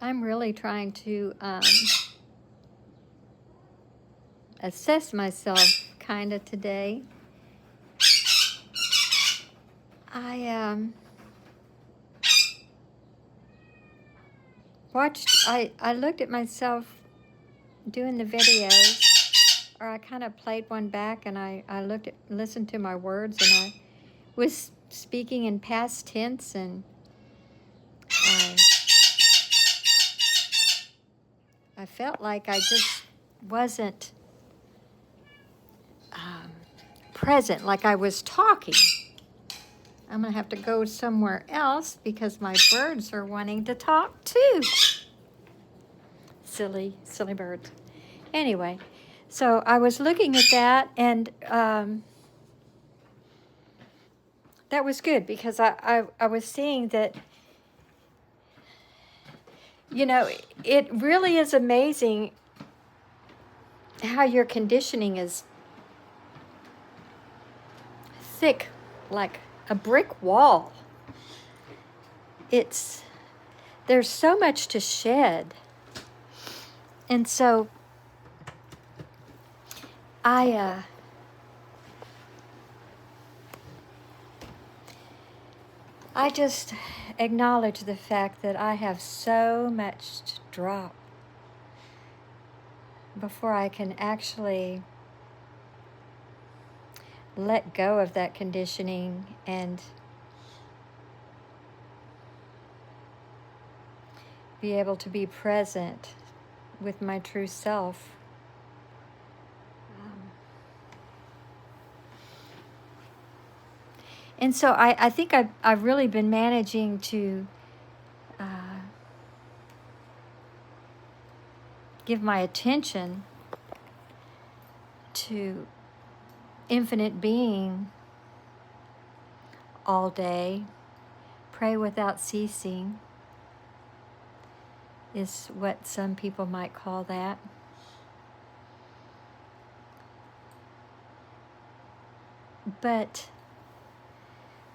I'm really trying to assess myself kind of today. I looked at myself doing the videos, or I kind of played one back, and I listened to my words, and I was speaking in past tense, and I felt like I just wasn't present, like I was talking. I'm gonna have to go somewhere else because my birds are wanting to talk too. Silly birds. Anyway, so I was looking at that, and that was good because I was seeing that, you know, it really is amazing how your conditioning is thick like a brick wall. There's so much to shed. And so I just acknowledge the fact that I have so much to drop before I can actually let go of that conditioning and be able to be present with my true self. And so I think I've really been managing to give my attention to infinite being all day. Pray without ceasing is what some people might call that. But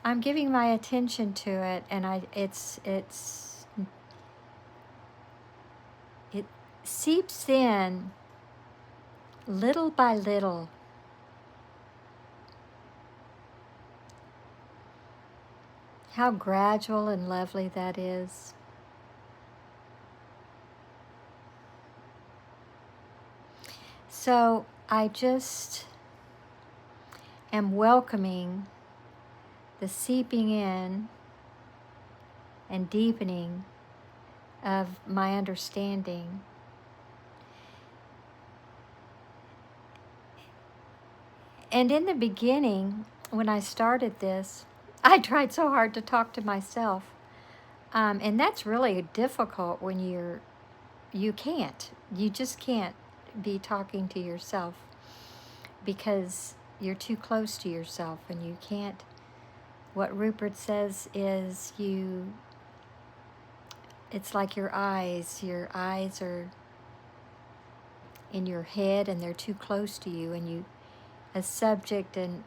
I'm giving my attention to it, and it seeps in little by little. How gradual and lovely that is. So I just am welcoming the seeping in and deepening of my understanding. And in the beginning, when I started this, I tried so hard to talk to myself. And that's really difficult when you just can't be talking to yourself because you're too close to yourself, and you can't. What Rupert says is it's like your eyes are in your head and they're too close to you, and as subject and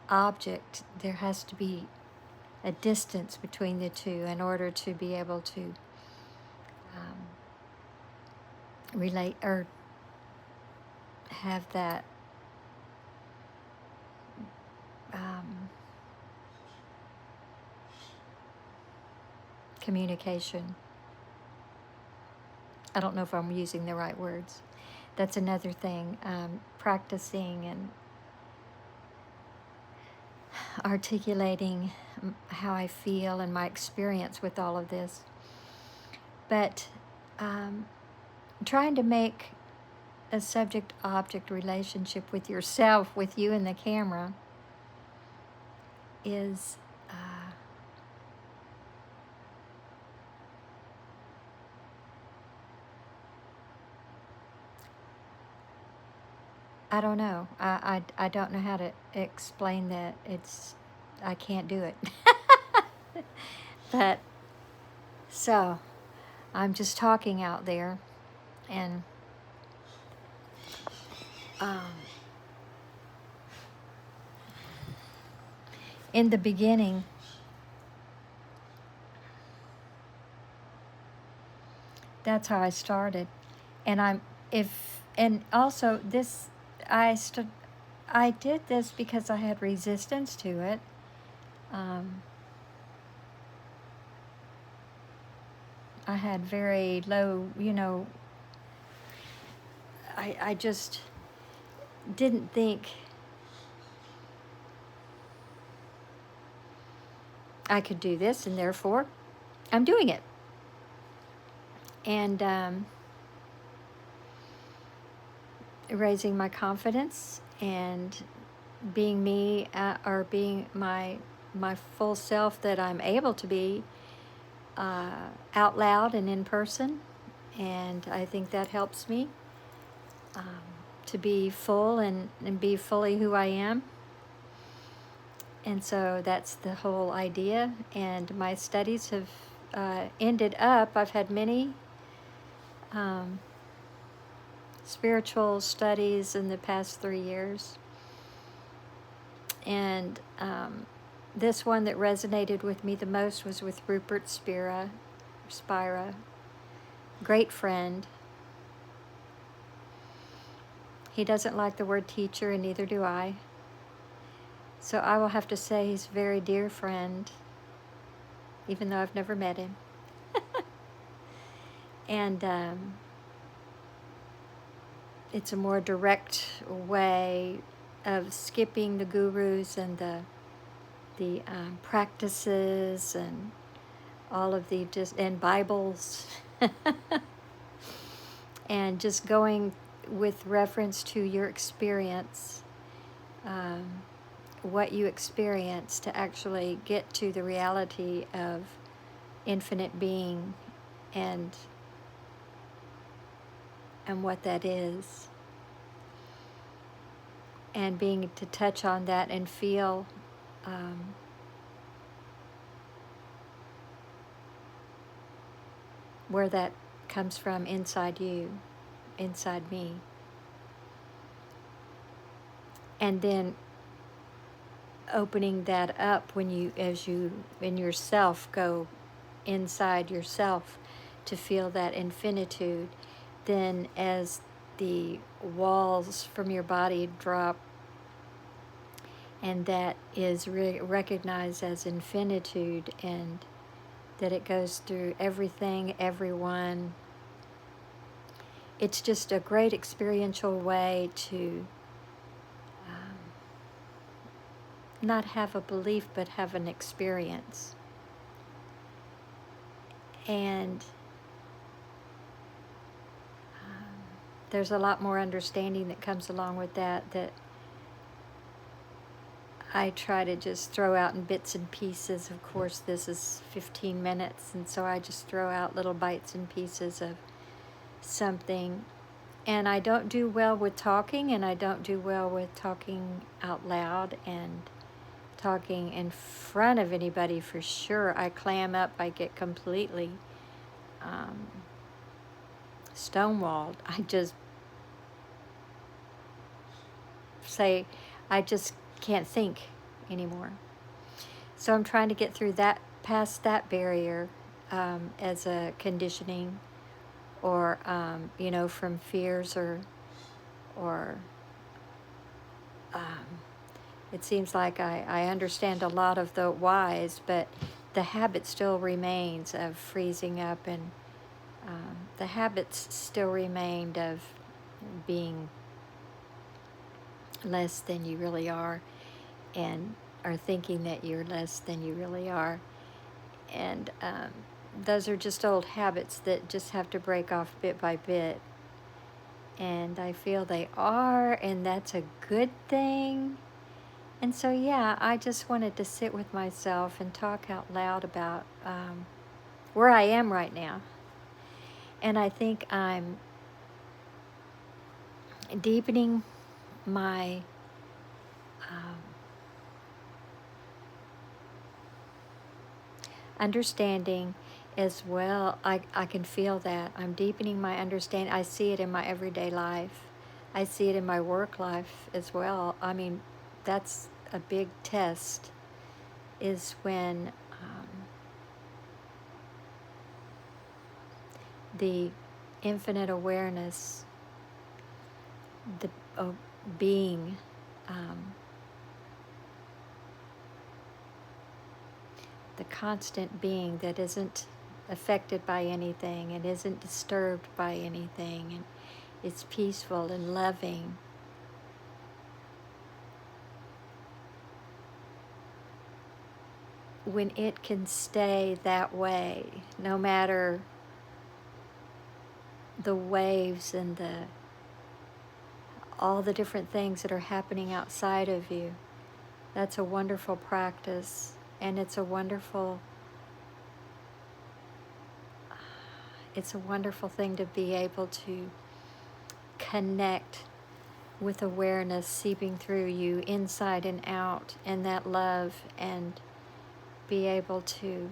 object, there has to be a distance between the two in order to be able to relate or have that communication. I don't know if I'm using the right words. That's another thing, practicing and articulating how I feel and my experience with all of this. But trying to make a subject-object relationship with yourself, with you and the camera, is I don't know. I don't know how to explain that. I can't do it. But so I'm just talking out there, and in the beginning, that's how I started. And also this, I did this because I had resistance to it. Um, I had very low, I just didn't think I could do this, and therefore I'm doing it. And raising my confidence and being me, or being my full self that I'm able to be, out loud and in person. And I think that helps me, um, to be full and be fully who I am. And so that's the whole idea. And my studies have ended up, I've had many um, spiritual studies in the past 3 years. And this one that resonated with me the most was with Rupert Spira, great friend. He doesn't like the word teacher, and neither do I. So I will have to say he's a very dear friend, even though I've never met him. And it's a more direct way of skipping the gurus and the practices and all of the and Bibles, and just going with reference to your experience, what you experience, to actually get to the reality of infinite being and what that is, and being to touch on that and feel where that comes from inside you, inside me. And then opening that up when you, as you in yourself go inside yourself to feel that infinitude, then as the walls from your body drop, and that is recognized as infinitude, and that it goes through everything, everyone. It's just a great experiential way to not have a belief, but have an experience. And there's a lot more understanding that comes along with that I try to just throw out in bits and pieces. Of course, this is 15 minutes, and so I just throw out little bites and pieces of something. And I don't do well with talking, and I don't do well with talking out loud and talking in front of anybody for sure. I clam up, I get completely stonewalled. I just say, I just can't think anymore. So I'm trying to get through that, past that barrier, as a conditioning, or from fears, or it seems like I understand a lot of the whys, but the habit still remains of freezing up, and the habits still remained of being less than you really are, and are thinking that you're less than you really are. And those are just old habits that just have to break off bit by bit. And I feel they are, and that's a good thing. And so, yeah, I just wanted to sit with myself and talk out loud about where I am right now. And I think I'm deepening my understanding as well. I can feel that. I'm deepening my understanding. I see it in my everyday life. I see it in my work life as well. I mean, that's a big test, is when the infinite awareness, the being, the constant being that isn't affected by anything and isn't disturbed by anything, and it's peaceful and loving. When it can stay that way, no matter the waves and all the different things that are happening outside of you, that's a wonderful practice, and it's a wonderful thing to be able to connect with awareness seeping through you inside and out, and that love, and be able to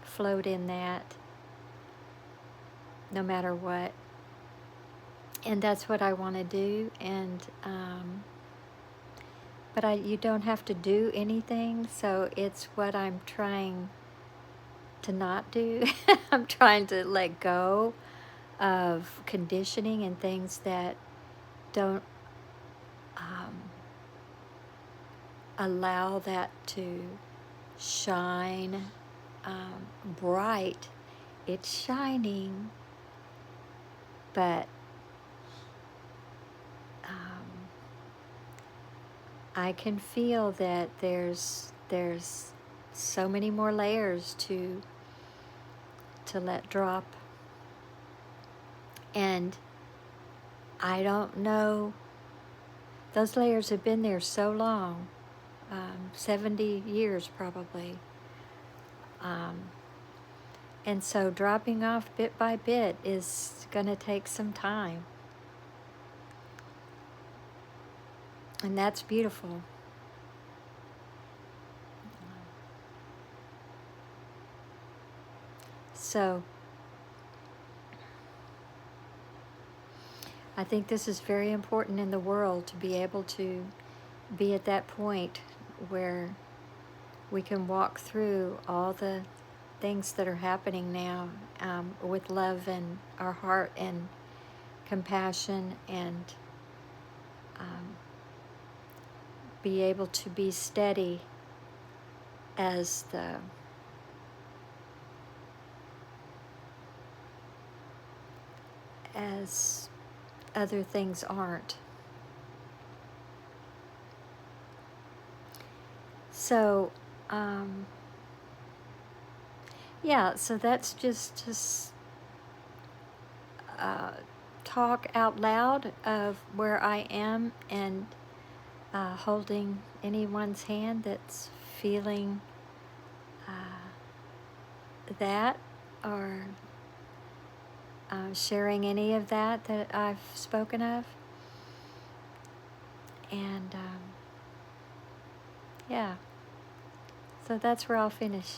float in that no matter what. And that's what I want to do. And but you don't have to do anything, so it's what I'm trying to not do. I'm trying to let go of conditioning and things that don't allow that to shine bright. It's shining, but I can feel that there's so many more layers to let drop, and I don't know. Those layers have been there so long, 70 years probably, and so dropping off bit by bit is going to take some time, and that's beautiful. So I think this is very important in the world, to be able to be at that point where we can walk through all the things that are happening now with love in our heart and compassion, and be able to be steady as other things aren't. So yeah, so that's just talk out loud of where I am, and holding anyone's hand that's feeling that, or sharing any of that I've spoken of. And yeah, so that's where I'll finish.